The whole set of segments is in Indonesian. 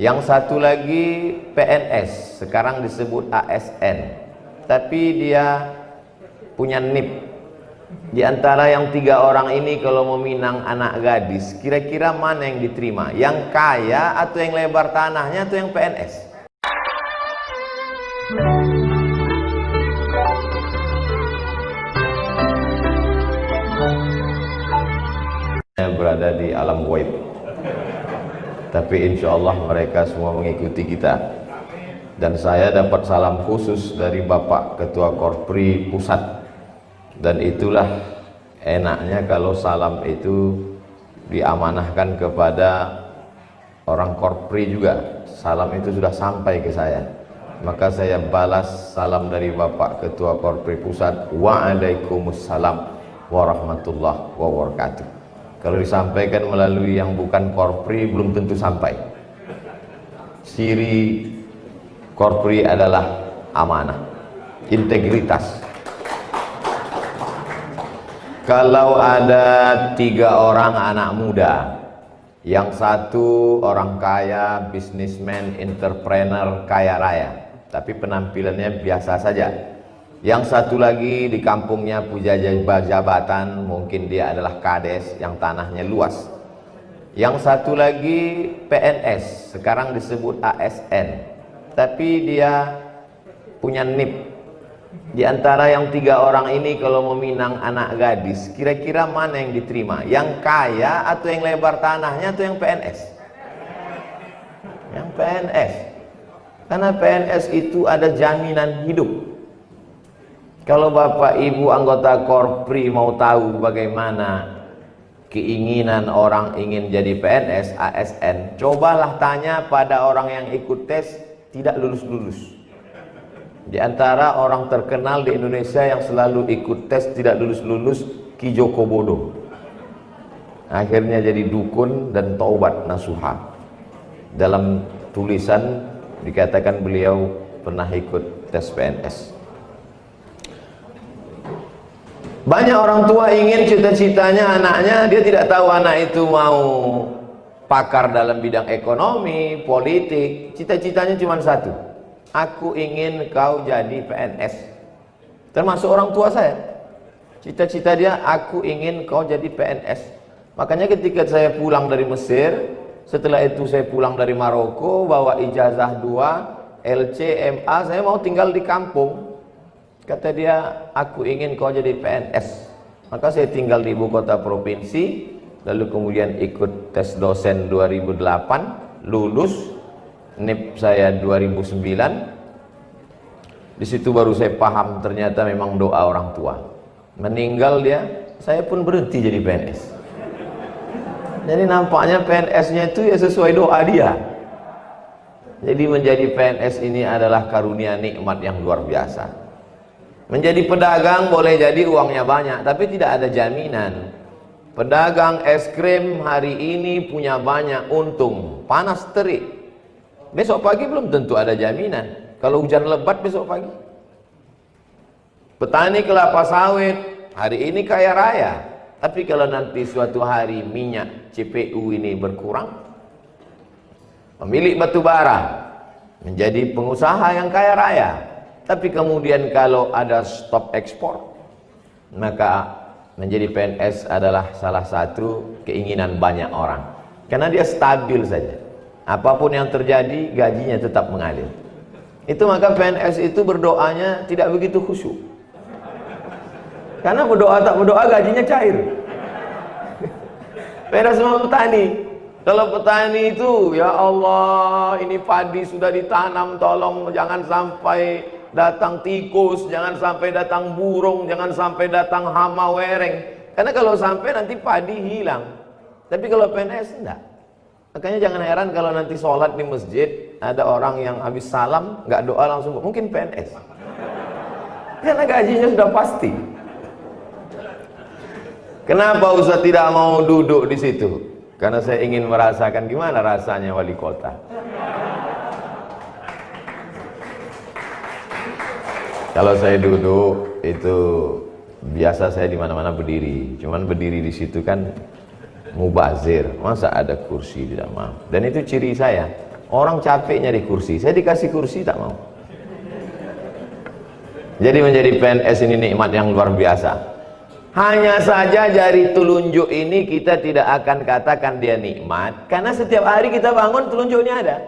Yang satu lagi PNS, sekarang disebut ASN, tapi dia punya NIP. Di antara yang 3 orang ini kalau meminang anak gadis, kira-kira mana yang diterima? Yang kaya atau yang lebar tanahnya atau yang PNS? Saya berada di alam ghaib, tapi insya Allah mereka semua mengikuti kita. Dan saya dapat salam khusus dari Bapak Ketua Korpri Pusat. Dan itulah enaknya kalau salam itu diamanahkan kepada orang Korpri juga. Salam itu sudah sampai ke saya, maka saya balas salam dari Bapak Ketua Korpri Pusat. Waalaikumsalam warahmatullahi wabarakatuh. Kalau disampaikan melalui yang bukan Korpri belum tentu sampai. Ciri Korpri adalah amanah, integritas. Kalau ada 3 orang anak muda, yang satu orang kaya, bisnismen, entrepreneur, kaya raya, tapi penampilannya biasa saja. Yang satu lagi di kampungnya punya jabatan, mungkin dia adalah kades yang tanahnya luas. Yang satu lagi PNS, sekarang disebut ASN, tapi dia punya NIP. Di antara yang 3 orang ini kalau meminang anak gadis, kira-kira mana yang diterima? Yang kaya atau yang lebar tanahnya atau yang PNS? Yang PNS. Karena PNS itu ada jaminan hidup. Kalau Bapak Ibu anggota Korpri mau tahu bagaimana keinginan orang ingin jadi PNS, ASN, cobalah tanya pada orang yang ikut tes tidak lulus-lulus. Di antara orang terkenal di Indonesia yang selalu ikut tes tidak lulus-lulus, Ki Joko Bodo. Akhirnya jadi dukun dan taubat nasuha. Dalam tulisan dikatakan beliau pernah ikut tes PNS. Banyak orang tua ingin cita-citanya anaknya, dia tidak tahu anak itu mau pakar dalam bidang ekonomi, politik. Cita-citanya cuma satu, aku ingin kau jadi PNS. Termasuk orang tua saya, cita-cita dia, aku ingin kau jadi PNS. Makanya ketika saya pulang dari Mesir, setelah itu saya pulang dari Maroko, bawa ijazah 2, LC, MA, saya mau tinggal di kampung. Kata dia, aku ingin kau jadi PNS. Maka saya tinggal di ibu kota provinsi, lalu kemudian ikut tes dosen 2008, lulus. NIP saya 2009. Di situ baru saya paham ternyata memang doa orang tua. Meninggal dia, saya pun berhenti jadi PNS. Jadi nampaknya PNS-nya itu ya sesuai doa dia. Jadi menjadi PNS ini adalah karunia nikmat yang luar biasa. Menjadi pedagang boleh jadi uangnya banyak, tapi tidak ada jaminan. Pedagang es krim hari ini punya banyak untung, panas terik. Besok pagi belum tentu ada jaminan. Kalau hujan lebat besok pagi. Petani kelapa sawit hari ini kaya raya, tapi kalau nanti suatu hari minyak CPU ini berkurang, pemilik batu bara menjadi pengusaha yang kaya raya, tapi kemudian kalau ada stop ekspor, maka menjadi PNS adalah salah satu keinginan banyak orang, karena dia stabil saja. Apapun yang terjadi, gajinya tetap mengalir. Itu maka PNS itu berdoanya tidak begitu khusyuk. Karena berdoa tak berdoa gajinya cair. Beda sama petani. Kalau petani itu, ya Allah, ini padi sudah ditanam, tolong jangan sampai datang tikus, jangan sampai datang burung, jangan sampai datang hama wereng. Karena kalau sampai nanti padi hilang. Tapi kalau PNS enggak. Makanya jangan heran kalau nanti sholat di masjid ada orang yang habis salam nggak doa langsung, mungkin PNS. Karena gajinya sudah pasti. Kenapa Ustaz tidak mau duduk di situ? Karena saya ingin merasakan gimana rasanya wali kota. Kalau saya duduk itu biasa, saya di mana-mana berdiri. Cuman berdiri di situ kan mubazir, masa ada kursi, tidak mau. Dan itu ciri saya. Orang capek nyari kursi, saya dikasih kursi tak mau. Jadi menjadi PNS ini nikmat yang luar biasa. Hanya saja dari telunjuk ini kita tidak akan katakan dia nikmat, karena setiap hari kita bangun telunjuk ini ada.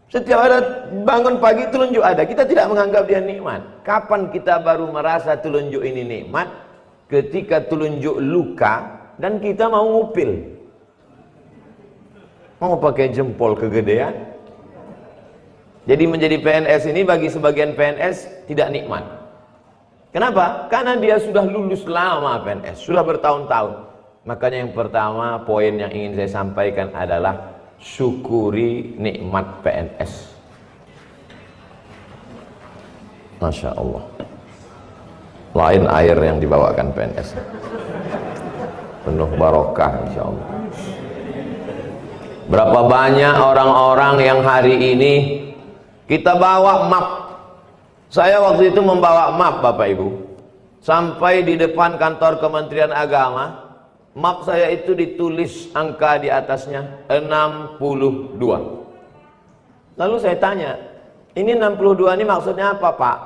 Setiap hari bangun pagi telunjuk ada. Kita tidak menganggap dia nikmat. Kapan kita baru merasa telunjuk ini nikmat? Ketika telunjuk luka dan kita mau ngupil. Mau pakai jempol kegedean. Jadi menjadi PNS ini bagi sebagian PNS tidak nikmat. Kenapa? Karena dia sudah lulus lama PNS, sudah bertahun-tahun. Makanya yang pertama poin yang ingin saya sampaikan adalah syukuri nikmat PNS. Masya Allah. Lain air yang dibawakan PNS. Penuh barokah insya Allah. Berapa banyak orang-orang yang hari ini kita bawa map. Saya waktu itu membawa map Bapak Ibu. Sampai di depan kantor Kementerian Agama, map saya itu ditulis angka di atasnya 62. Lalu saya tanya, ini 62 ini maksudnya apa Pak?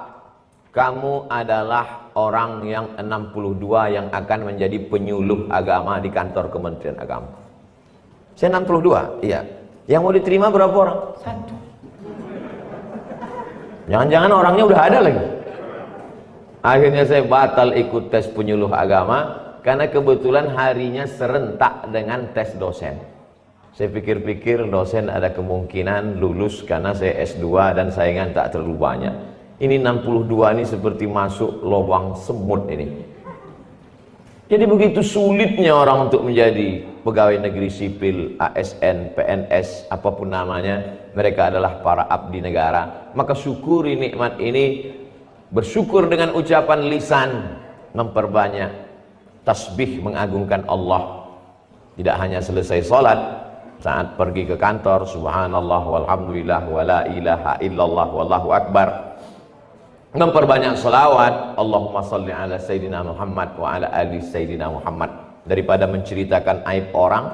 Kamu adalah orang yang 62 yang akan menjadi penyuluh agama di kantor Kementerian Agama. Saya 62, iya. Yang mau diterima berapa orang? 1. Jangan-jangan orangnya udah ada lagi. Akhirnya saya batal ikut tes penyuluh agama karena kebetulan harinya serentak dengan tes dosen. Saya pikir-pikir dosen ada kemungkinan lulus karena saya S2 dan saingan tak terlalu banyak. Ini 62 ini seperti masuk lubang semut ini. Jadi begitu sulitnya orang untuk menjadi pegawai negeri sipil, ASN, PNS, apapun namanya, mereka adalah para abdi negara. Maka syukuri nikmat ini, bersyukur dengan ucapan lisan, memperbanyak tasbih mengagungkan Allah. Tidak hanya selesai sholat, saat pergi ke kantor, subhanallah walhamdulillah wala ilaha illallah wallahu akbar. Memperbanyak salawat, Allahumma salli ala Sayyidina Muhammad wa ala ali Sayyidina Muhammad. Daripada menceritakan aib orang,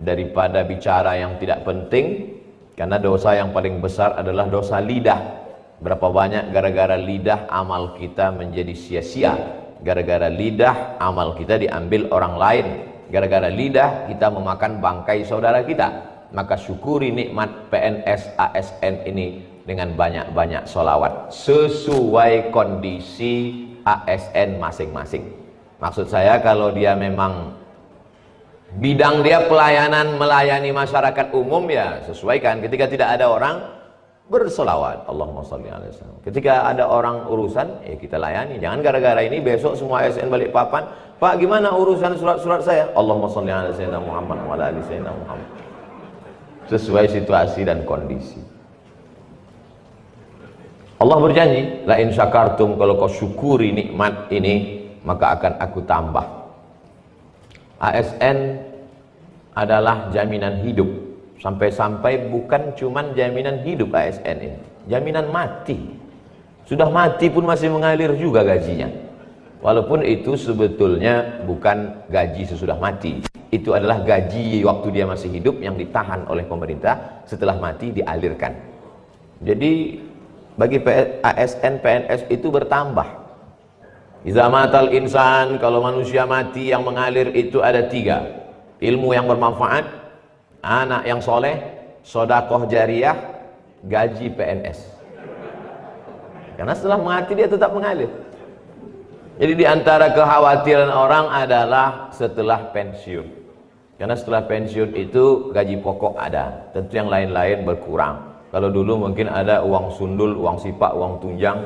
daripada bicara yang tidak penting, karena dosa yang paling besar adalah dosa lidah. Berapa banyak gara-gara lidah amal kita menjadi sia-sia. Gara-gara lidah amal kita diambil orang lain. Gara-gara lidah kita memakan bangkai saudara kita. Maka syukuri nikmat PNS ASN ini dengan banyak-banyak sholawat sesuai kondisi ASN masing-masing. Maksud saya kalau dia memang bidang dia pelayanan melayani masyarakat umum, ya sesuaikan. Ketika tidak ada orang, bersolawat Allahumma sholli alaihi wasallam. Ketika ada orang urusan, ya kita layani. Jangan gara-gara ini besok semua ASN balik papan, Pak gimana urusan surat-surat saya? Allahumma sholli ala Sayyidina Muhammad wa ala ali Sayyidina Muhammad. Sesuai situasi dan kondisi. Allah berjanji, la in syakartum, kalau kau syukuri nikmat ini, maka akan aku tambah. ASN adalah jaminan hidup. Sampai-sampai bukan cuman jaminan hidup ASN ini, jaminan mati. Sudah mati pun masih mengalir juga gajinya. Walaupun itu sebetulnya bukan gaji sesudah mati. Itu adalah gaji waktu dia masih hidup yang ditahan oleh pemerintah, setelah mati dialirkan. Jadi bagi ASN PNS itu bertambah. Iza matal insan, kalau manusia mati yang mengalir itu ada 3. Ilmu yang bermanfaat, anak yang soleh, sodakoh jariah, gaji PNS. Karena setelah mati dia tetap mengalir. Jadi diantara kekhawatiran orang adalah setelah pensiun. Karena setelah pensiun itu gaji pokok ada, tentu yang lain-lain berkurang. Kalau dulu mungkin ada uang sundul, uang sipak, uang tunjang.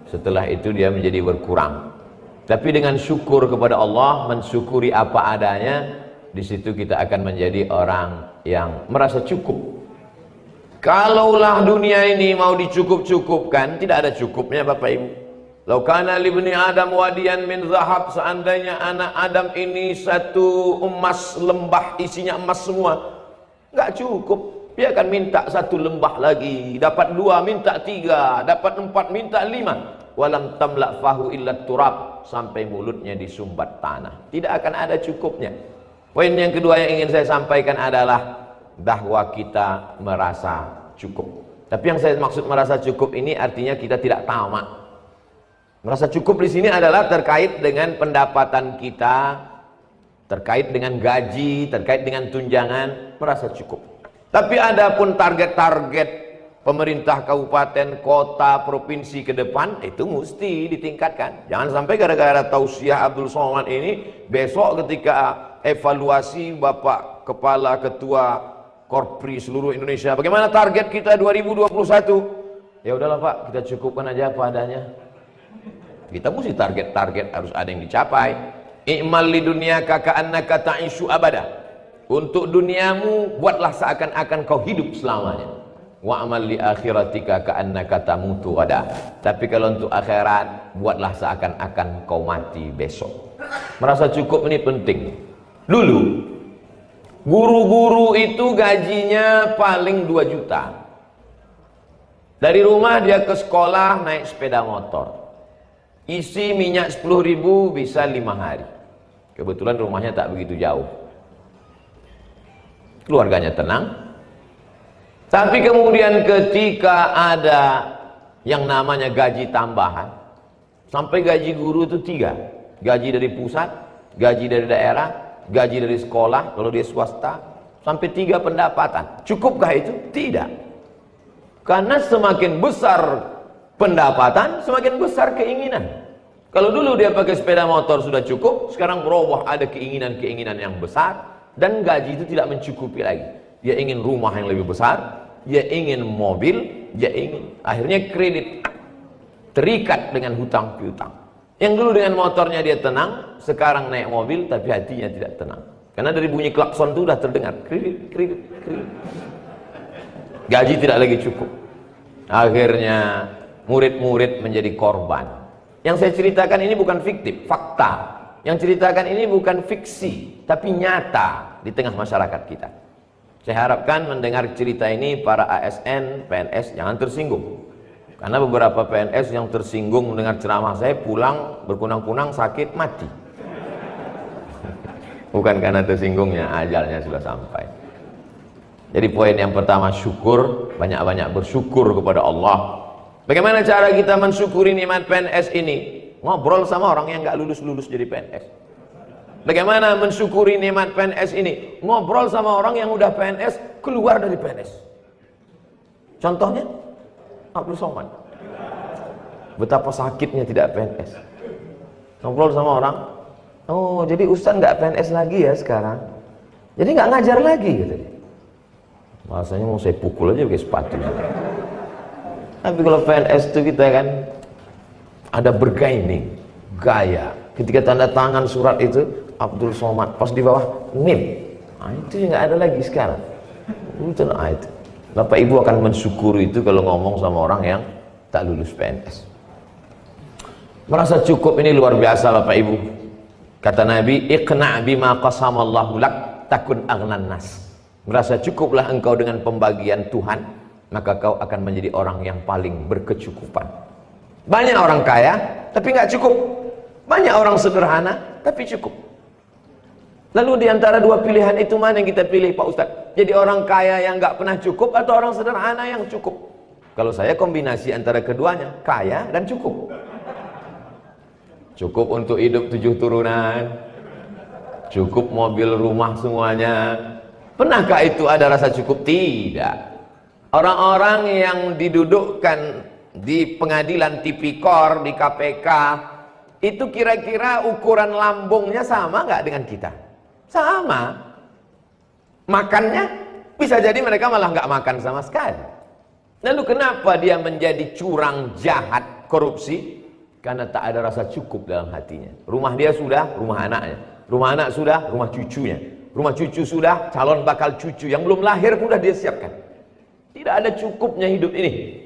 Setelah itu dia menjadi berkurang. Tapi dengan syukur kepada Allah, mensyukuri apa adanya, di situ kita akan menjadi orang yang merasa cukup. Kalaulah dunia ini mau dicukup-cukupkan, tidak ada cukupnya Bapak Ibu. Lau kana libni Adam wadiyan min zahab, seandainya anak Adam ini satu emas lembah isinya emas semua, nggak cukup. Dia akan minta 1 lembah lagi, dapat 2 minta 3, dapat 4 minta 5. Walam tamla fahu illa turab, sampai mulutnya disumbat tanah. Tidak akan ada cukupnya. Poin yang kedua yang ingin saya sampaikan adalah bahwa kita merasa cukup. Tapi yang saya maksud merasa cukup ini artinya kita tidak tamak. Merasa cukup di sini adalah terkait dengan pendapatan kita, terkait dengan gaji, terkait dengan tunjangan, merasa cukup. Tapi ada pun target-target pemerintah kabupaten, kota, provinsi ke depan, itu mesti ditingkatkan. Jangan sampai gara-gara tausiah Abdul Somad ini, besok ketika evaluasi Bapak Kepala Ketua Korpri seluruh Indonesia, bagaimana target kita 2021? Ya udahlah Pak, kita cukupkan aja apa adanya. Kita mesti target-target harus ada yang dicapai. I'mal li dunyaka ka'annaka ta'ishu abada. Untuk duniamu buatlah seakan-akan kau hidup selamanya. Wa amal li akhiratika ka'annaka tamutu ghadan. Tapi kalau untuk akhirat buatlah seakan-akan kau mati besok. Merasa cukup ini penting. Dulu guru-guru itu gajinya paling 2 juta. Dari rumah dia ke sekolah naik sepeda motor. Isi minyak 10.000 bisa 5 hari. Kebetulan rumahnya tak begitu jauh. Keluarganya tenang. Tapi kemudian ketika ada yang namanya gaji tambahan, sampai gaji guru itu 3. Gaji dari pusat, gaji dari daerah, gaji dari sekolah, kalau dia swasta, sampai 3 pendapatan. Cukupkah itu? Tidak. Karena semakin besar pendapatan, semakin besar keinginan. Kalau dulu dia pakai sepeda motor sudah cukup, sekarang berubah ada keinginan-keinginan yang besar, dan gaji itu tidak mencukupi lagi. Dia ingin rumah yang lebih besar, dia ingin mobil, dia ingin. Akhirnya kredit, terikat dengan hutang piutang. Yang dulu dengan motornya dia tenang, sekarang naik mobil tapi hatinya tidak tenang. Karena dari bunyi klakson itu sudah terdengar kredit, kredit, kredit. Gaji tidak lagi cukup. Akhirnya murid-murid menjadi korban. Yang saya ceritakan ini bukan fiktif, fakta. Yang ceritakan ini bukan fiksi, tapi nyata di tengah masyarakat kita. Saya harapkan mendengar cerita ini para ASN, PNS jangan tersinggung. Karena beberapa PNS yang tersinggung mendengar ceramah saya pulang berkunang-kunang sakit mati. Bukan karena tersinggungnya, ajalnya sudah sampai. Jadi poin yang pertama, syukur, banyak-banyak bersyukur kepada Allah. Bagaimana cara kita mensyukuri nikmat PNS ini? Ngobrol sama orang yang nggak lulus-lulus jadi PNS. Bagaimana mensyukuri nikmat PNS ini? Ngobrol sama orang yang udah PNS, keluar dari PNS. Contohnya Abdul Somad. Betapa sakitnya tidak PNS. Ngobrol sama orang, oh jadi Ustaz nggak PNS lagi ya sekarang. Jadi nggak ngajar lagi gitu. Bahasanya mau saya pukul aja pakai sepatu. Tapi kalau PNS itu kita kan ada bergaining, gaya. Ketika tanda tangan surat itu Abdul Somad, pas di bawah NIM. Nah, itu nggak ada lagi sekarang. Itu itu. Bapak Ibu akan mensyukuri itu kalau ngomong sama orang yang tak lulus PNS. Merasa cukup ini luar biasa Bapak Ibu. Kata Nabi, iqna' bima qasamallahu lak takun aghnan nas. Merasa cukuplah engkau dengan pembagian Tuhan, maka kau akan menjadi orang yang paling berkecukupan. Banyak orang kaya tapi nggak cukup. Banyak orang sederhana tapi cukup. Lalu di antara 2 pilihan itu mana yang kita pilih Pak Ustadz? Jadi orang kaya yang nggak pernah cukup atau orang sederhana yang cukup? Kalau saya kombinasi antara keduanya, kaya dan cukup. Cukup untuk hidup 7 turunan, cukup mobil rumah semuanya. Pernahkah itu ada rasa cukup? Tidak. Orang-orang yang didudukkan di pengadilan tipikor, di KPK, itu kira-kira ukuran lambungnya sama nggak dengan kita? Sama. Makannya bisa jadi mereka malah nggak makan sama sekali. Lalu kenapa dia menjadi curang, jahat, korupsi? Karena tak ada rasa cukup dalam hatinya. Rumah dia sudah, rumah anaknya. Rumah anak sudah, rumah cucunya. Rumah cucu sudah, calon bakal cucu yang belum lahir pun sudah dia siapkan. Tidak ada cukupnya hidup ini.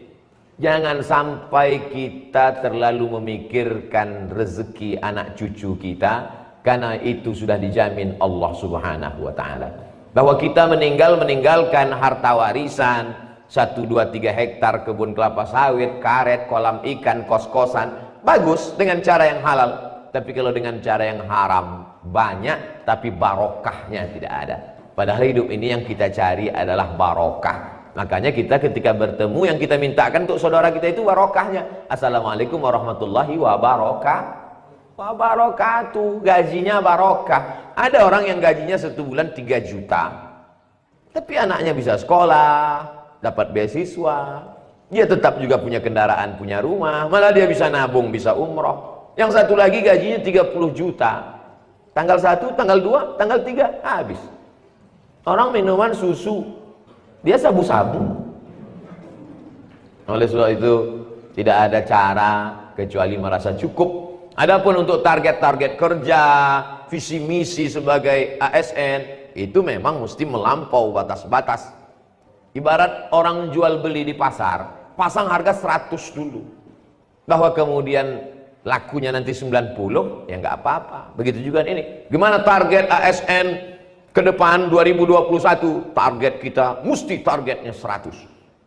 Jangan sampai kita terlalu memikirkan rezeki anak cucu kita, karena itu sudah dijamin Allah Subhanahu wa ta'ala. Bahwa kita meninggalkan harta warisan 1, 2, 3 hektar kebun kelapa sawit, karet, kolam ikan, kos-kosan. Bagus dengan cara yang halal. Tapi kalau dengan cara yang haram, banyak tapi barokahnya tidak ada. Padahal hidup ini yang kita cari adalah barokah. Makanya kita ketika bertemu yang kita mintakan untuk saudara kita itu barokahnya. Assalamualaikum warahmatullahi wabarakatuh. Gajinya barokah. Ada orang yang gajinya 1 bulan 3 juta. Tapi anaknya bisa sekolah, dapat beasiswa. Dia tetap juga punya kendaraan, punya rumah. Malah dia bisa nabung, bisa umroh. Yang satu lagi gajinya 30 juta. Tanggal 1, tanggal 2, tanggal 3 habis. Orang minuman susu, dia sabu-sabu. Oleh sebab itu tidak ada cara kecuali merasa cukup. Adapun untuk target-target kerja, visi misi sebagai ASN, itu memang mesti melampau batas-batas. Ibarat orang jual beli di pasar, pasang harga 100 dulu. Bahwa kemudian lakunya nanti 90, ya nggak apa-apa. Begitu juga ini. Gimana target ASN ke depan 2021, target kita mesti targetnya 100.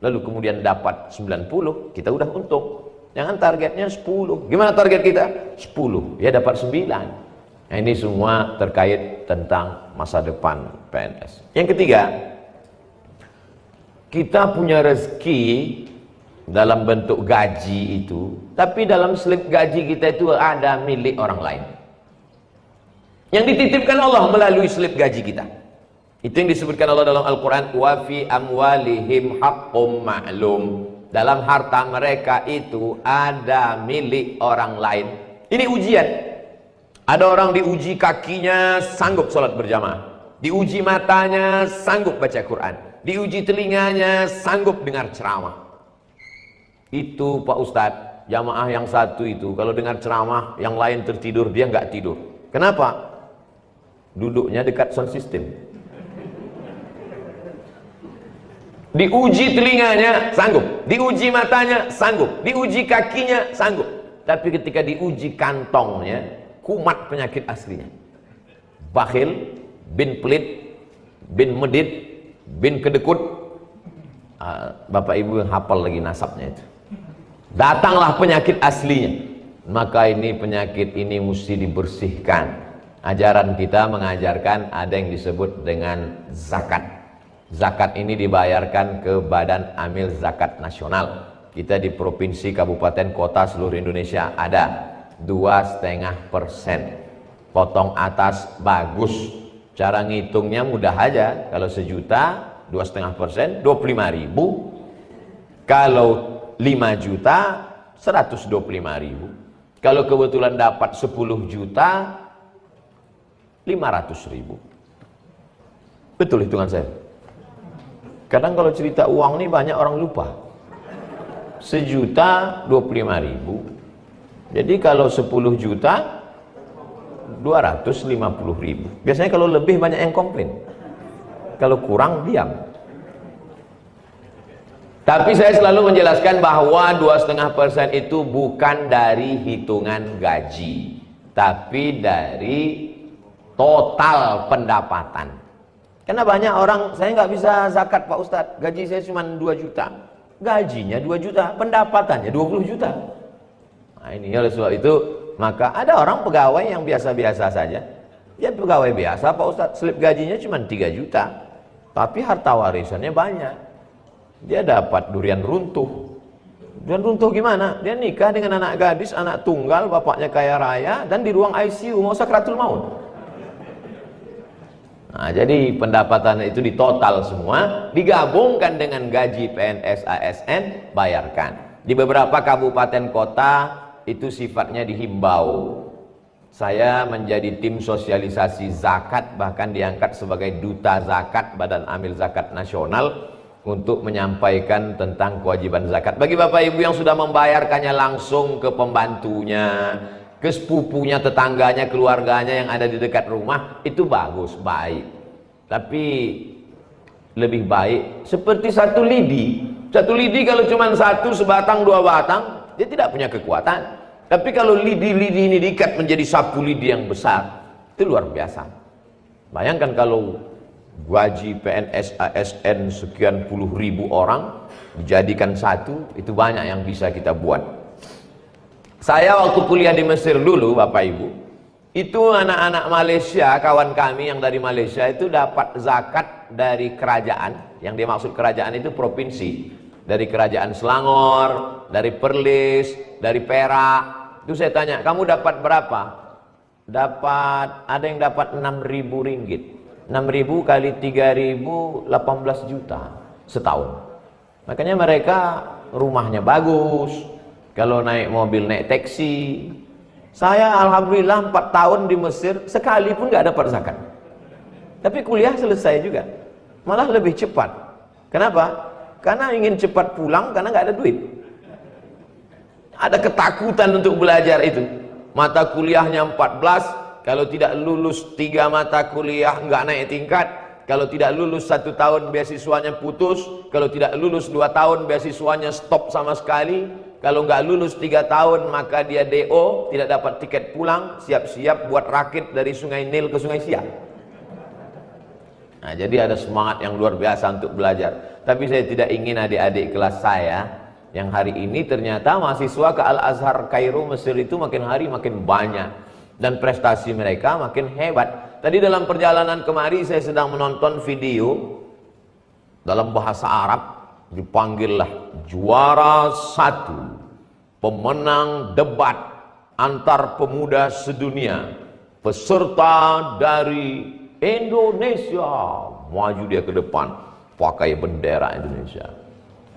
Lalu kemudian dapat 90, kita udah untung. Jangan targetnya 10. Gimana target kita? 10. Ya dapat 9. Nah, ini semua terkait tentang masa depan PNS. Yang ketiga, kita punya rezeki dalam bentuk gaji itu, tapi dalam slip gaji kita itu ada milik orang lain yang dititipkan Allah melalui slip gaji kita. Itu yang disebutkan Allah dalam Al-Quran, wa fi amwalihim haqqum ma'lum. Dalam harta mereka itu ada milik orang lain. Ini ujian. Ada orang diuji kakinya sanggup sholat berjamaah, diuji matanya sanggup baca Quran, diuji telinganya sanggup dengar ceramah. Itu Pak Ustadz, jamaah yang satu itu kalau dengar ceramah yang lain tertidur, dia nggak tidur. Kenapa? Duduknya dekat sound system. Diuji telinganya sanggup, diuji matanya sanggup, diuji kakinya sanggup. Tapi ketika diuji kantongnya, kumat penyakit aslinya. Bakhil, bin pelit, bin medit, bin kedekut. Bapak Ibu yang hafal lagi nasabnya itu. Datanglah penyakit aslinya. Maka ini penyakit ini mesti dibersihkan. Ajaran kita mengajarkan ada yang disebut dengan zakat. Zakat ini dibayarkan ke Badan Amil Zakat Nasional. Kita di provinsi, kabupaten, kota seluruh Indonesia ada 2,5%. Potong atas bagus. Cara ngitungnya mudah aja. Kalau 1 juta 2,5%, 25.000. Kalau 5 juta 125.000. Kalau kebetulan dapat 10 juta 500.000. Betul hitungan saya. Kadang kalau cerita uang nih banyak orang lupa. 1 juta 25.000. Jadi kalau 10 juta 250.000. Biasanya kalau lebih banyak yang komplain. Kalau kurang diam. Tapi saya selalu menjelaskan bahwa 2,5% itu bukan dari hitungan gaji, tapi dari total pendapatan. Karena banyak orang, saya nggak bisa zakat Pak Ustadz, gaji saya cuma 2 juta. Gajinya 2 juta, pendapatannya 20 juta. Nah ini oleh sebab itu, maka ada orang pegawai yang biasa-biasa saja. Dia pegawai biasa Pak Ustadz, slip gajinya cuma 3 juta. Tapi harta warisannya banyak. Dia dapat durian runtuh. Durian runtuh gimana? Dia nikah dengan anak gadis, anak tunggal, bapaknya kaya raya, dan di ruang ICU, mau sakratul maut. Nah, jadi pendapatan itu ditotal semua, digabungkan dengan gaji PNS ASN, bayarkan. Di beberapa kabupaten kota itu sifatnya dihimbau. Saya menjadi tim sosialisasi zakat, bahkan diangkat sebagai duta zakat Badan Amil Zakat Nasional untuk menyampaikan tentang kewajiban zakat. Bagi Bapak Ibu yang sudah membayarkannya langsung ke pembantunya, ke sepupunya, tetangganya, keluarganya yang ada di dekat rumah, itu bagus, baik. Tapi lebih baik seperti satu lidi. Satu lidi kalau cuma 1, sebatang, 2 batang, dia tidak punya kekuatan. Tapi kalau lidi-lidi ini diikat menjadi sapu lidi yang besar, itu luar biasa. Bayangkan kalau gaji PNS ASN sekian puluh ribu orang dijadikan satu, itu banyak yang bisa kita buat. Saya waktu kuliah di Mesir dulu Bapak Ibu, Itu anak-anak Malaysia, kawan kami yang dari Malaysia itu dapat zakat dari kerajaan. Yang dimaksud kerajaan itu provinsi. Dari kerajaan Selangor, dari Perlis, dari Perak. Itu saya tanya, kamu dapat berapa? Ada yang dapat 6.000 ringgit. 6.000 kali 3.000, 18 juta setahun. Makanya mereka rumahnya bagus. Kalau naik mobil, naik taksi. Saya alhamdulillah 4 tahun di Mesir, sekali pun nggak dapat zakat. Tapi kuliah selesai juga. Malah lebih cepat. Kenapa? Karena ingin cepat pulang, karena nggak ada duit. Ada ketakutan untuk belajar itu. Mata kuliahnya 14, kalau tidak lulus 3 mata kuliah nggak naik tingkat. Kalau tidak lulus 1 tahun beasiswanya putus. Kalau tidak lulus 2 tahun beasiswanya stop sama sekali. Kalau nggak lulus 3 tahun maka dia DO, tidak dapat tiket pulang, siap-siap buat rakit dari Sungai Nil ke Sungai Siak. Nah, jadi ada semangat yang luar biasa untuk belajar. Tapi saya tidak ingin adik-adik kelas saya yang hari ini ternyata mahasiswa ke Al-Azhar Kairo Mesir itu makin hari makin banyak dan prestasi mereka makin hebat. Tadi dalam perjalanan kemari saya sedang menonton video dalam bahasa Arab, dipanggillah juara 1 pemenang debat antar pemuda sedunia, peserta dari Indonesia, maju dia ke depan pakai bendera Indonesia.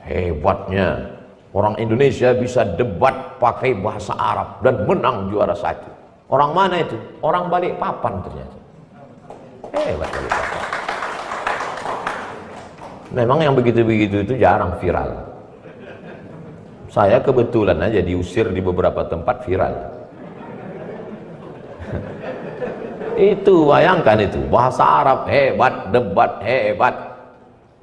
Hebatnya orang Indonesia bisa debat pakai bahasa Arab dan menang juara 1. Orang mana itu? Orang Balikpapan ternyata. Hebat Balikpapan. Memang yang begitu-begitu itu jarang viral. Saya kebetulan aja diusir di beberapa tempat viral. Itu bayangkan itu, bahasa Arab hebat, debat hebat.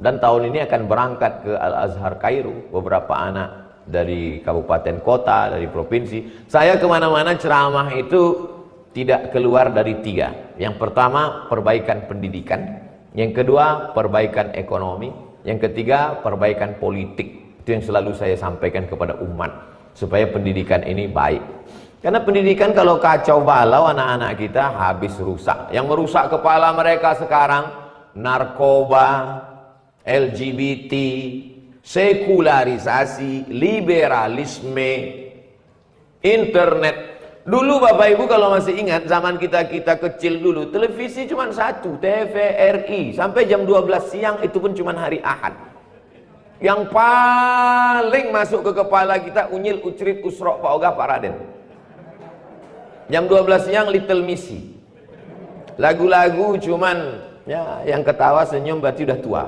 Dan tahun ini akan berangkat ke Al-Azhar Kairo beberapa anak dari kabupaten kota, dari provinsi. Saya kemana-mana ceramah itu tidak keluar dari 3. Yang pertama perbaikan pendidikan, yang kedua perbaikan ekonomi, yang ketiga perbaikan politik. Itu yang selalu saya sampaikan kepada umat supaya pendidikan ini baik. Karena pendidikan kalau kacau balau, anak-anak kita habis rusak. Yang merusak kepala mereka sekarang narkoba, LGBT, sekularisasi, liberalisme, internet. Dulu Bapak Ibu kalau masih ingat zaman kita kecil dulu, televisi cuma 1, TVRI, sampai jam 12 siang itu pun cuma hari Ahad. Yang paling masuk ke kepala kita Unyil, Ucrit, Usrok, Pak Ogah, Pak Raden. Jam 12 siang Little Missy. Lagu-lagu cuman ya yang ketawa senyum berarti udah tua.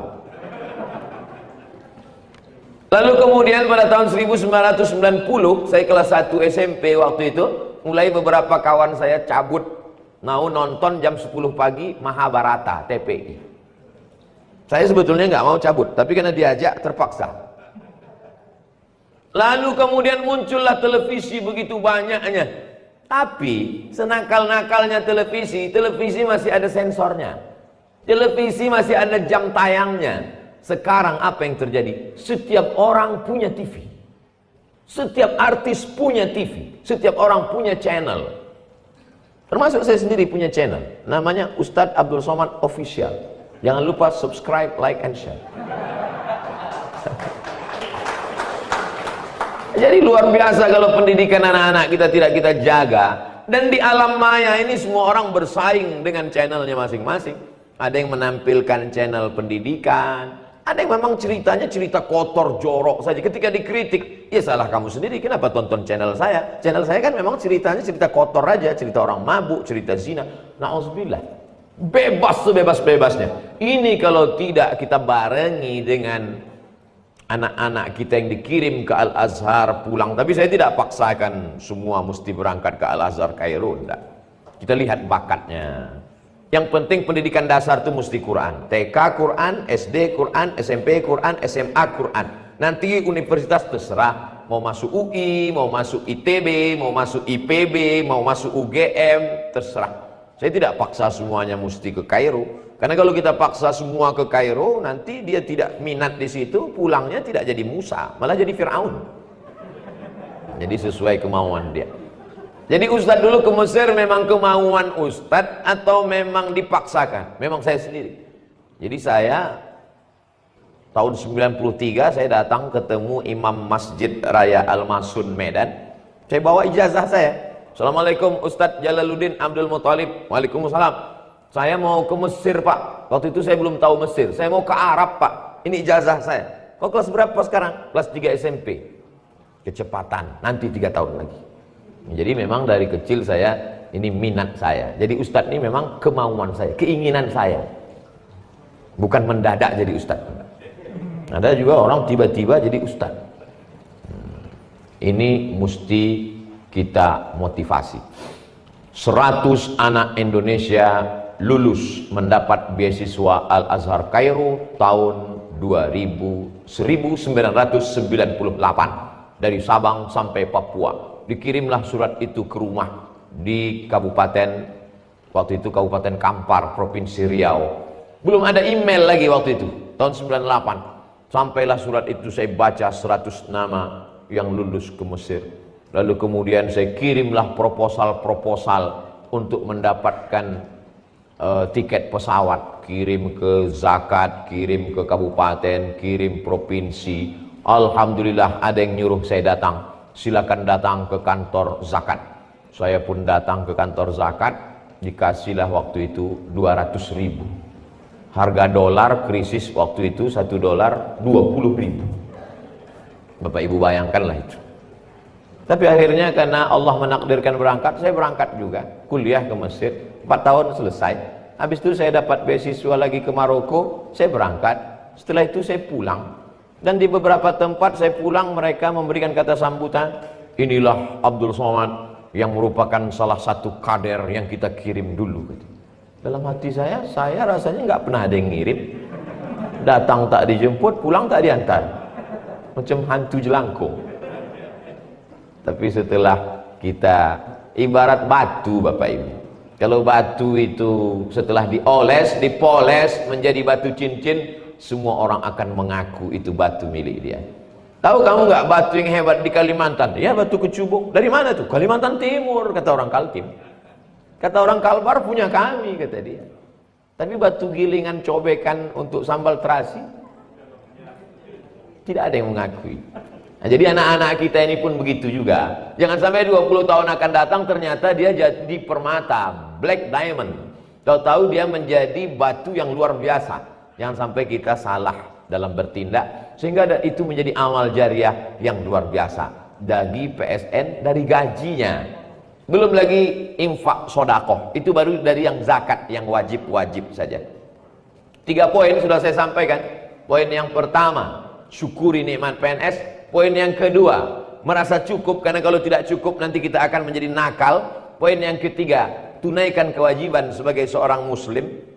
Lalu kemudian pada tahun 1990 saya kelas 1 SMP waktu itu, mulai beberapa kawan saya cabut mau nonton jam 10 pagi Mahabharata TPI. Saya sebetulnya nggak mau cabut, tapi karena diajak terpaksa. Lalu kemudian muncullah televisi begitu banyaknya. Tapi senakal-nakalnya televisi masih ada sensornya. Televisi masih ada jam tayangnya. Sekarang apa yang terjadi? Setiap orang punya TV. Setiap artis punya TV. Setiap orang punya channel. Termasuk saya sendiri punya channel. Namanya Ustadz Abdul Somad Official. Jangan lupa subscribe, like, and share. Jadi luar biasa kalau pendidikan anak-anak kita tidak kita jaga. Dan di alam maya ini semua orang bersaing dengan channelnya masing-masing. Ada yang menampilkan channel pendidikan, ada yang memang ceritanya cerita kotor, jorok saja. Ketika dikritik, ya salah kamu sendiri, kenapa tonton channel saya? Channel saya kan memang ceritanya cerita kotor aja, cerita orang mabuk, cerita zina. Na'udzubillah. Bebas sebebas-bebasnya. Ini kalau tidak kita barengi dengan anak-anak kita yang dikirim ke Al-Azhar pulang. Tapi saya tidak paksakan semua mesti berangkat ke Al-Azhar Kairo, enggak. Kita lihat bakatnya. Yang penting pendidikan dasar itu mesti Quran. TK Quran, SD Quran, SMP Quran, SMA Quran. Nanti universitas terserah. Mau masuk UI, mau masuk ITB, mau masuk IPB, mau masuk UGM, terserah. Saya tidak paksa semuanya mesti ke Kairo. Karena kalau kita paksa semua ke Kairo, nanti dia tidak minat di situ, pulangnya tidak jadi Musa, malah jadi Fir'aun. Jadi sesuai kemauan dia. Jadi Ustadz dulu ke Mesir memang kemauan Ustadz atau memang dipaksakan? Memang saya sendiri. Jadi saya tahun 93 saya datang ketemu Imam Masjid Raya Al-Masun Medan. Saya bawa ijazah saya. Assalamualaikum Ustadz Jalaluddin Abdul Muthalib. Waalaikumsalam. Saya mau ke Mesir Pak. Waktu itu saya belum tahu Mesir. Saya mau ke Arab Pak. Ini ijazah saya. Kau kelas berapa sekarang? Kelas 3 SMP. Kecepatan. Nanti 3 tahun lagi. Jadi memang dari kecil saya, ini minat saya. Jadi Ustadz ini memang kemauan saya, keinginan saya. Bukan mendadak jadi Ustadz. Ada juga orang tiba-tiba jadi Ustadz. Ini mesti kita motivasi. 100 anak Indonesia lulus mendapat beasiswa Al-Azhar Kairo tahun 1998 dari Sabang sampai Papua. Dikirimlah surat itu ke rumah di kabupaten, waktu itu Kabupaten Kampar, Provinsi Riau. Belum ada email lagi waktu itu, tahun 98. Sampailah surat itu, saya baca 100 nama yang lulus ke Mesir. Lalu kemudian saya kirimlah proposal-proposal untuk mendapatkan tiket pesawat, kirim ke zakat, kirim ke kabupaten, kirim provinsi. Alhamdulillah ada yang nyuruh saya datang, silakan datang ke kantor zakat. Saya pun datang ke kantor zakat, dikasihlah waktu itu 200.000. Harga dolar krisis waktu itu, 1 dolar 20.000. Bapak Ibu bayangkanlah itu. Tapi akhirnya karena Allah menakdirkan berangkat, saya berangkat juga kuliah ke Mesir. 4 tahun selesai. Habis itu saya dapat beasiswa lagi ke Maroko, saya berangkat. Setelah itu saya pulang. Dan di beberapa tempat saya pulang, mereka memberikan kata sambutan, inilah Abdul Somad yang merupakan salah satu kader yang kita kirim dulu. Dalam hati saya rasanya nggak pernah ada yang ngirim. Datang tak dijemput, pulang tak diantar. Macam hantu jelangkung. Tapi setelah kita ibarat batu Bapak Ibu. Kalau batu itu setelah dioles, dipoles menjadi batu cincin, semua orang akan mengaku itu batu milik dia. Tahu kamu nggak batu yang hebat di Kalimantan? Ya batu kecubung. Dari mana tuh? Kalimantan Timur, kata orang Kaltim. Kata orang Kalbar punya kami, kata dia. Tapi batu gilingan cobekan untuk sambal terasi, tidak ada yang mengakui. Nah, jadi anak-anak kita ini pun begitu juga. Jangan sampai 20 tahun akan datang ternyata dia jadi permata, black diamond. Tahu-tahu dia menjadi batu yang luar biasa. Jangan sampai kita salah dalam bertindak sehingga itu menjadi amal jariah yang luar biasa bagi PSN dari gajinya. Belum lagi infak sodakoh, itu baru dari yang zakat yang wajib-wajib saja. 3 poin sudah saya sampaikan. Poin yang pertama, syukuri nikmat PNS. Poin yang kedua, merasa cukup, karena kalau tidak cukup nanti kita akan menjadi nakal. Poin yang ketiga, tunaikan kewajiban sebagai seorang muslim.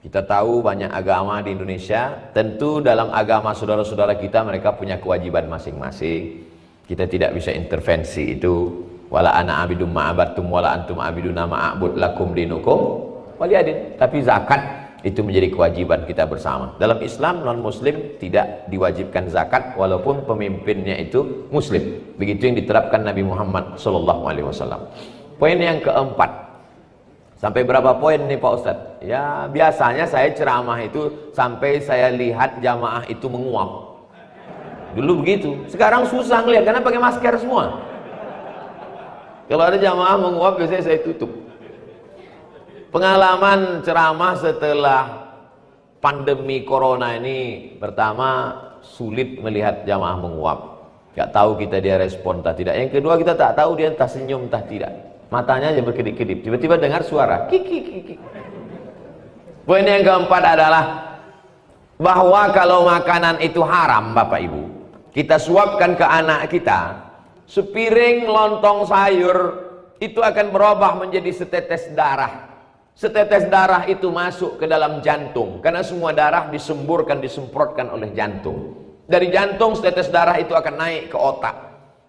Kita tahu banyak agama di Indonesia, tentu dalam agama saudara-saudara kita mereka punya kewajiban masing-masing. Kita tidak bisa intervensi itu. Wala ana abidum ma'abattum wala antum abiduna ma'abud lakum dinukum waliyadin. Tapi zakat itu menjadi kewajiban kita bersama. Dalam Islam non muslim tidak diwajibkan zakat walaupun pemimpinnya itu muslim. Begitu yang diterapkan Nabi Muhammad SAW. Poin yang keempat. Sampai berapa poin nih Pak Ustadz? Ya biasanya saya ceramah itu sampai saya lihat jamaah itu menguap. Dulu begitu. Sekarang susah ngelihat karena pakai masker semua. Kalau ada jamaah menguap biasanya saya tutup. Pengalaman ceramah setelah pandemi corona ini, pertama sulit melihat jamaah menguap. Gak tahu kita dia respon tak tidak. Yang kedua kita tak tahu dia entah senyum entah tidak. Matanya aja berkedip-kedip. Tiba-tiba dengar suara kiki kiki. Poin yang keempat adalah bahwa kalau makanan itu haram Bapak Ibu, kita suapkan ke anak kita, sepiring lontong sayur itu akan berubah menjadi setetes darah. Setetes darah itu masuk ke dalam jantung karena semua darah disemburkan, disemprotkan oleh jantung. Dari jantung setetes darah itu akan naik ke otak,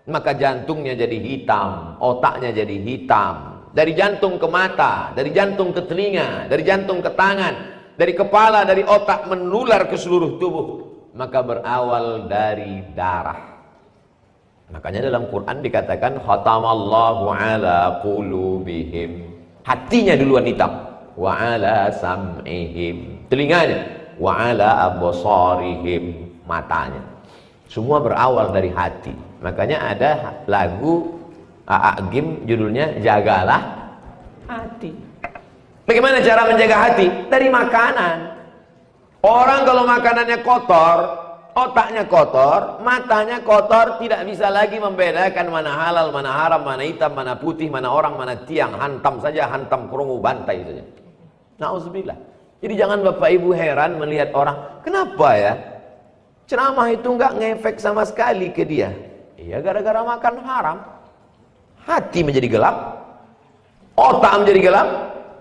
maka jantungnya jadi hitam, otaknya jadi hitam. Dari jantung ke mata, dari jantung ke telinga, dari jantung ke tangan, dari kepala, dari otak menular ke seluruh tubuh, maka berawal dari darah. Makanya dalam Quran dikatakan khatamallahu ala qulubihim. Hatinya duluan hitam. Wa ala sam'ihim. Telinganya. Wa ala absarihim. Matanya. Semua berawal dari hati. Makanya ada lagu A'agim judulnya Jagalah Hati. Bagaimana cara menjaga hati? Dari makanan. Orang kalau makanannya kotor, otaknya kotor, matanya kotor, tidak bisa lagi membedakan mana halal, mana haram, mana hitam, mana putih, mana orang, mana tiang. Hantam saja, hantam kerungu, bantai saja. Nauzubillah. Jadi jangan Bapak Ibu heran melihat orang, kenapa ya ceramah itu nggak ngefek sama sekali ke dia? Iya, gara-gara makan haram. Hati menjadi gelap, otak menjadi gelap,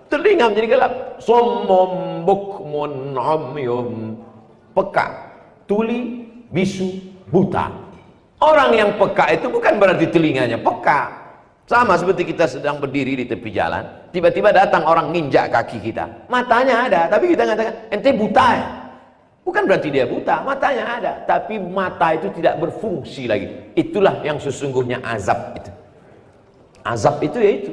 telinga menjadi gelap. Summum bukmun umyum. Peka, tuli, bisu, buta. Orang yang peka itu bukan berarti telinganya peka. Sama seperti kita sedang berdiri di tepi jalan, tiba-tiba datang orang nginjak kaki kita. Matanya ada, tapi kita mengatakan, ente buta ya? Bukan berarti dia buta, matanya ada, tapi mata itu tidak berfungsi lagi. Itulah yang sesungguhnya azab itu. Azab itu ya itu.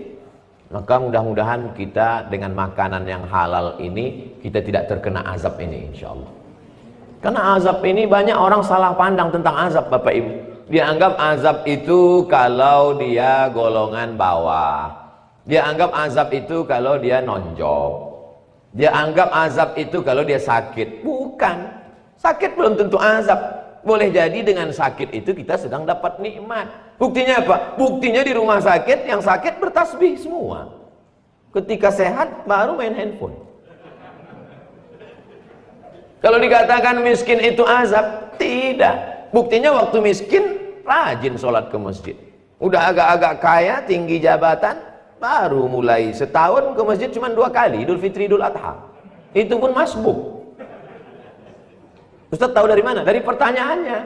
Maka mudah-mudahan kita dengan makanan yang halal ini, kita tidak terkena azab ini insya Allah. Karena azab ini banyak orang salah pandang tentang azab Bapak Ibu. Dia anggap azab itu kalau dia golongan bawah. Dia anggap azab itu kalau dia nonjok. Dia anggap azab itu kalau dia sakit. Bukan. Sakit belum tentu azab. Boleh jadi dengan sakit itu kita sedang dapat nikmat. Buktinya apa? Buktinya di rumah sakit yang sakit bertasbih semua. Ketika sehat baru main handphone. Kalau dikatakan miskin itu azab, tidak. Buktinya waktu miskin rajin sholat ke masjid. Udah agak-agak kaya, tinggi jabatan, baru mulai setahun ke masjid cuma 2 kali, Idul Fitri, Idul Adha. Itu pun masbuk. Ustaz tahu dari mana? Dari pertanyaannya.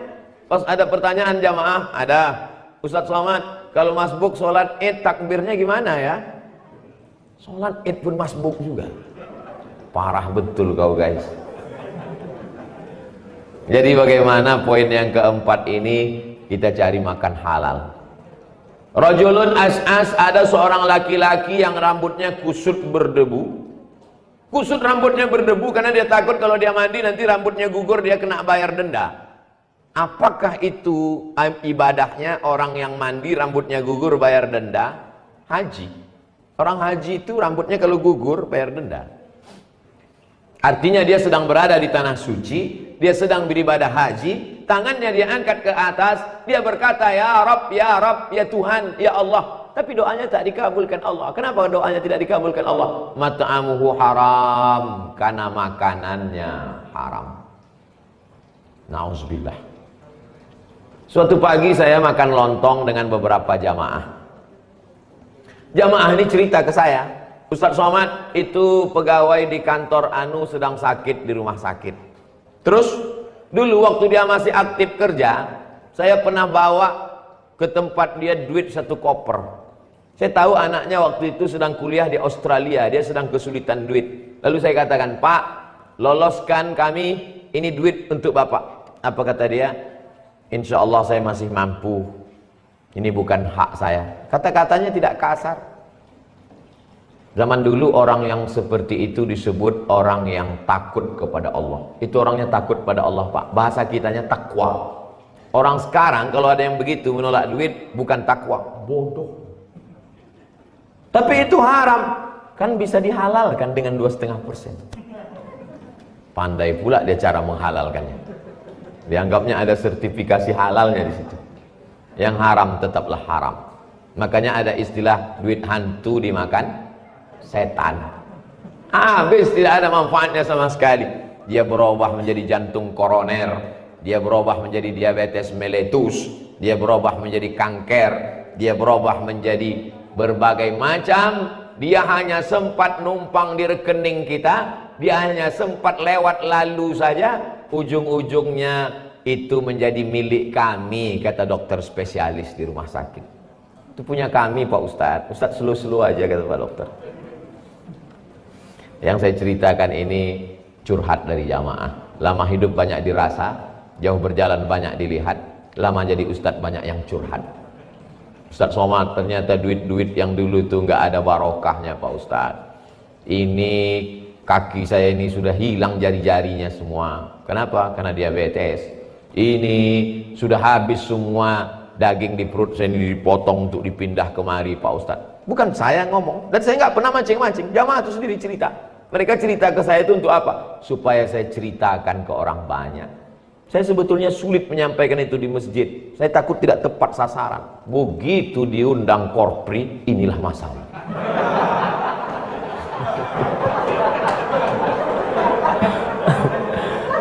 Pas ada pertanyaan jamaah, ada Ustaz Somad, kalau masbuk sholat id takbirnya gimana ya? Sholat id pun masbuk juga. Parah betul kau guys. Jadi bagaimana poin yang keempat ini? Kita cari makan halal. Rajulun as'as, ada seorang laki-laki yang rambutnya kusut berdebu. Kusut rambutnya berdebu karena dia takut kalau dia mandi nanti rambutnya gugur, dia kena bayar denda. Apakah itu ibadahnya orang yang mandi rambutnya gugur bayar denda? Haji. Orang haji itu rambutnya kalau gugur bayar denda. Artinya dia sedang berada di tanah suci, dia sedang beribadah haji, tangannya dia angkat ke atas, dia berkata ya Rabb, ya Tuhan, ya Allah. Tapi doanya tak dikabulkan Allah. Kenapa doanya tidak dikabulkan Allah? Mat'amuhu haram, karena makanannya haram. Nauzubillah. Suatu pagi saya makan lontong dengan beberapa jamaah. Jamaah ini cerita ke saya, Ustaz Somad itu pegawai di kantor Anu sedang sakit di rumah sakit. Terus dulu waktu dia masih aktif kerja, saya pernah bawa ke tempat dia duit 1 koper. Saya tahu anaknya waktu itu sedang kuliah di Australia, dia sedang kesulitan duit. Lalu saya katakan, Pak, loloskan kami, ini duit untuk Bapak. Apa kata dia? Insya Allah saya masih mampu. Ini bukan hak saya. Kata-katanya tidak kasar. Zaman dulu orang yang seperti itu disebut orang yang takut kepada Allah. Itu orangnya takut pada Allah, Pak. Bahasa kitanya takwa. Orang sekarang kalau ada yang begitu menolak duit, bukan takwa, bodoh. Tapi itu haram, kan bisa dihalalkan dengan 2,5%. Pandai pula dia cara menghalalkannya. Dianggapnya ada sertifikasi halalnya di situ. Yang haram tetaplah haram. Makanya ada istilah duit hantu dimakan setan. Habis, tidak ada manfaatnya sama sekali. Dia berubah menjadi jantung koroner, dia berubah menjadi diabetes mellitus, dia berubah menjadi kanker, dia berubah menjadi berbagai macam. Dia hanya sempat numpang di rekening kita, dia hanya sempat lewat lalu saja, ujung-ujungnya itu menjadi milik kami, kata dokter spesialis di rumah sakit. Itu punya kami Pak Ustadz. Ustadz selu-selu aja kata Pak dokter. Yang saya ceritakan ini curhat dari jamaah. Lama hidup banyak dirasa, jauh berjalan banyak dilihat. Lama jadi ustadz banyak yang curhat. Ustadz Somad, ternyata duit-duit yang dulu tuh nggak ada barokahnya Pak Ustadz. Ini kaki saya ini sudah hilang jari-jarinya semua. Kenapa? Karena diabetes. Ini sudah habis semua daging di perut saya ini dipotong untuk dipindah kemari Pak Ustadz. Bukan saya ngomong, dan saya nggak pernah mancing-mancing. Jamaah itu sendiri cerita. Mereka cerita ke saya itu untuk apa? Supaya saya ceritakan ke orang banyak. Saya sebetulnya sulit menyampaikan itu di masjid. Saya takut tidak tepat sasaran. Begitu diundang korpri, inilah masalah.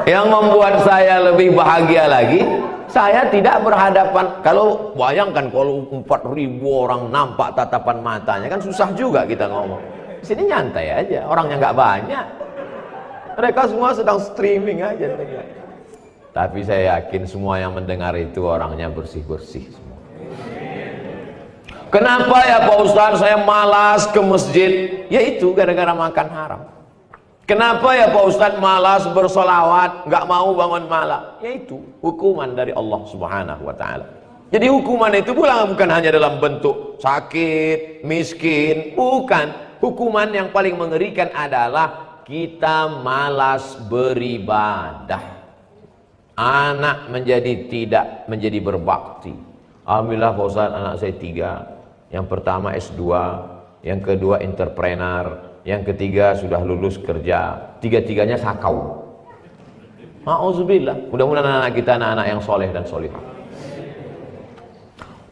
Yang membuat saya lebih bahagia lagi, saya tidak berhadapan. Kalau bayangkan kalau 4.000 orang nampak tatapan matanya, kan susah juga kita ngomong. Di sini nyantai aja, orangnya nggak banyak. Mereka semua sedang streaming aja. Tapi saya yakin semua yang mendengar itu orangnya bersih-bersih semua. Kenapa ya Pak Ustadz saya malas ke masjid? Yaitu gara-gara makan haram. Kenapa ya Pak Ustadz malas bersolawat, nggak mau bangun malam? Yaitu hukuman dari Allah Subhanahu wa Ta'ala. Jadi hukuman itu bukan hanya dalam bentuk sakit, miskin, bukan. Hukuman yang paling mengerikan adalah kita malas beribadah. Anak tidak menjadi berbakti. Alhamdulillah Pak Ustadz, anak saya 3. Yang pertama S2, yang kedua entrepreneur, yang ketiga sudah lulus kerja. Tiga-tiganya sakau. Ma'uzubillah. Mudah-mudahan anak kita anak-anak yang soleh dan solihah.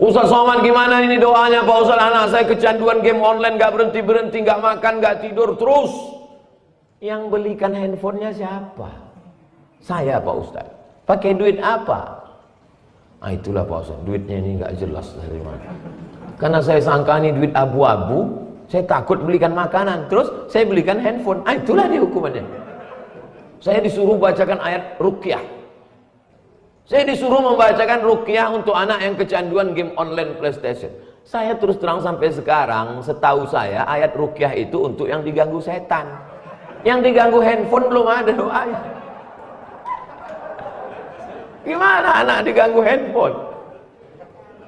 Ustaz Somad gimana ini doanya Pak Ustaz? Anak saya kecanduan game online, gak berhenti-berhenti, gak makan, gak tidur terus. Yang belikan handphonenya siapa? Saya Pak Ustaz. Pakai duit apa? Nah itulah Pak Ustaz, duitnya ini gak jelas dari mana. Karena saya sangka ini duit abu-abu. Saya takut belikan makanan, terus saya belikan handphone. Itulah dia hukumannya. Saya disuruh bacakan ayat ruqyah. Saya disuruh membacakan ruqyah untuk anak yang kecanduan game online PlayStation. Saya terus terang sampai sekarang, setahu saya ayat ruqyah itu untuk yang diganggu setan. Yang diganggu handphone belum ada doanya. Gimana anak diganggu handphone?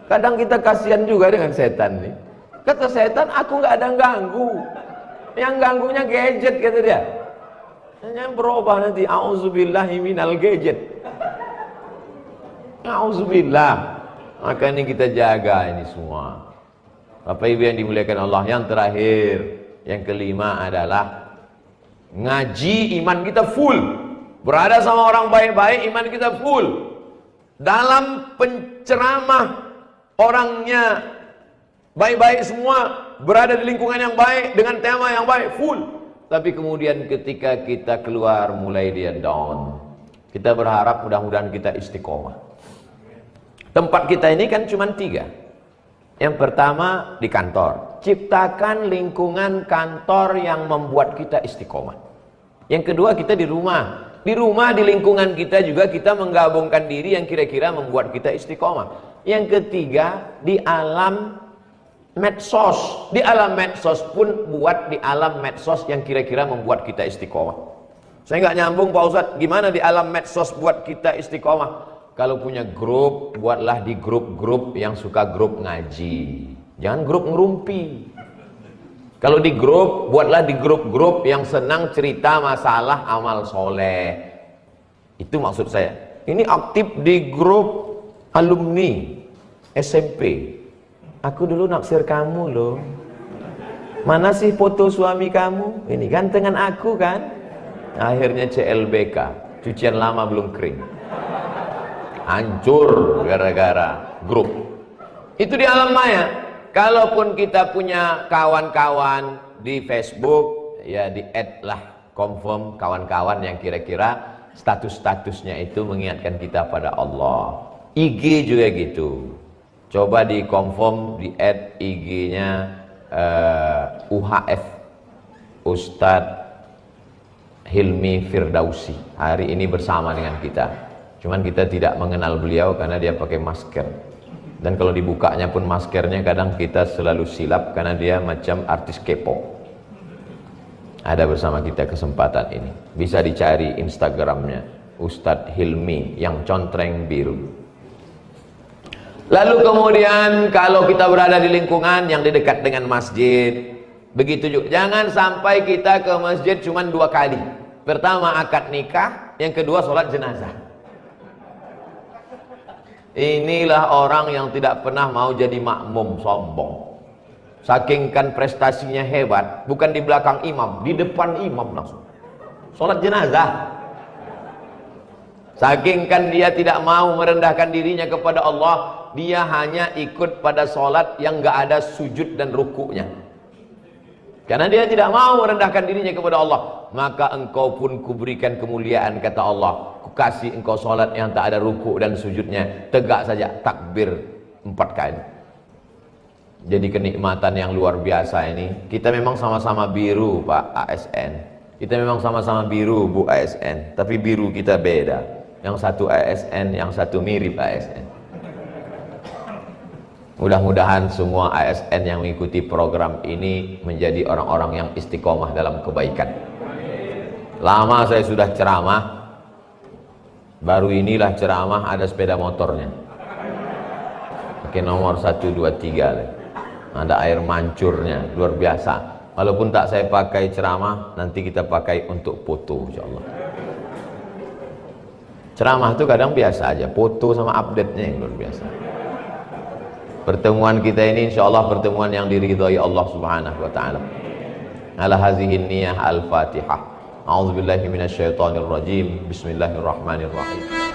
Kadang kita kasihan juga dengan setan nih. Kata setan, aku nggak ada ganggu. Yang ganggunya gadget, kata dia. Hanya berubah nanti. A'udzubillahi minal gadget. A'udzubillah. Maka ini kita jaga ini semua. Bapak Ibu yang dimuliakan Allah. Yang terakhir, yang kelima adalah ngaji, iman kita full. Berada sama orang baik-baik, iman kita full. Dalam penceramah, orangnya baik-baik semua, berada di lingkungan yang baik, dengan tema yang baik, full. Tapi kemudian ketika kita keluar, mulai dia down. Kita berharap mudah-mudahan kita istiqomah. Tempat kita ini kan cuma 3. Yang pertama di kantor. Ciptakan lingkungan kantor yang membuat kita istiqomah. Yang kedua kita di rumah. Di rumah, di lingkungan kita juga kita menggabungkan diri yang kira-kira membuat kita istiqomah. Yang ketiga di alam medsos. Di alam medsos pun buat di alam medsos yang kira-kira membuat kita istiqomah. Saya nggak nyambung Pak Ustadz, gimana di alam medsos buat kita istiqomah? Kalau punya grup, buatlah di grup-grup yang suka grup ngaji. Jangan grup ngerumpi. Kalau di grup, buatlah di grup-grup yang senang cerita masalah amal soleh. Itu maksud saya. Ini aktif di grup alumni SMP. Aku dulu naksir kamu loh. Mana sih foto suami kamu? Ini gantengan aku kan? Akhirnya CLBK, cucian lama belum kering. Hancur gara-gara grup. Itu di alam maya. Kalaupun kita punya kawan-kawan di Facebook, ya di add lah, confirm kawan-kawan yang kira-kira status-statusnya itu mengingatkan kita pada Allah. IG juga gitu. Coba di confirm, di add IG-nya UHF Ustadz Hilmi Firdausi. Hari ini bersama dengan kita. Cuman kita tidak mengenal beliau karena dia pakai masker. Dan kalau dibukanya pun maskernya kadang kita selalu silap karena dia macam artis K-pop. Ada bersama kita kesempatan ini. Bisa dicari Instagramnya Ustadz Hilmi yang contreng biru. Lalu kemudian kalau kita berada di lingkungan yang dekat dengan masjid, begitu juga. Jangan sampai kita ke masjid cuma 2 kali. Pertama akad nikah, yang kedua sholat jenazah. Inilah orang yang tidak pernah mau jadi makmum, sombong. Saking kan prestasinya hebat, bukan di belakang imam, di depan imam langsung. Sholat jenazah. Saking kan dia tidak mau merendahkan dirinya kepada Allah, dia hanya ikut pada sholat yang gak ada sujud dan rukuknya. Karena dia tidak mau merendahkan dirinya kepada Allah, maka engkau pun kuberikan kemuliaan, kata Allah. Kukasih engkau sholat yang tak ada rukuk dan sujudnya, tegak saja takbir 4 kali. Jadi kenikmatan yang luar biasa ini. Kita memang sama-sama biru Pak ASN, kita memang sama-sama biru Bu ASN, tapi biru kita beda. Yang satu ASN, yang satu mirip ASN. Mudah-mudahan semua ASN yang mengikuti program ini menjadi orang-orang yang istiqomah dalam kebaikan. Lama saya sudah ceramah, baru inilah ceramah ada sepeda motornya. Pakai nomor 1, 2, 3. Ada air mancurnya, luar biasa. Walaupun tak saya pakai ceramah, nanti kita pakai untuk foto insyaallah. Ceramah itu kadang biasa aja, foto sama update-nya yang luar biasa. Pertemuan kita ini insyaallah pertemuan yang diridhai Allah Subhanahu wa taala. Ala hazihi niyah al-Fatihah. A'udzubillahi minasyaitonir rajim. Bismillahirrahmanirrahim.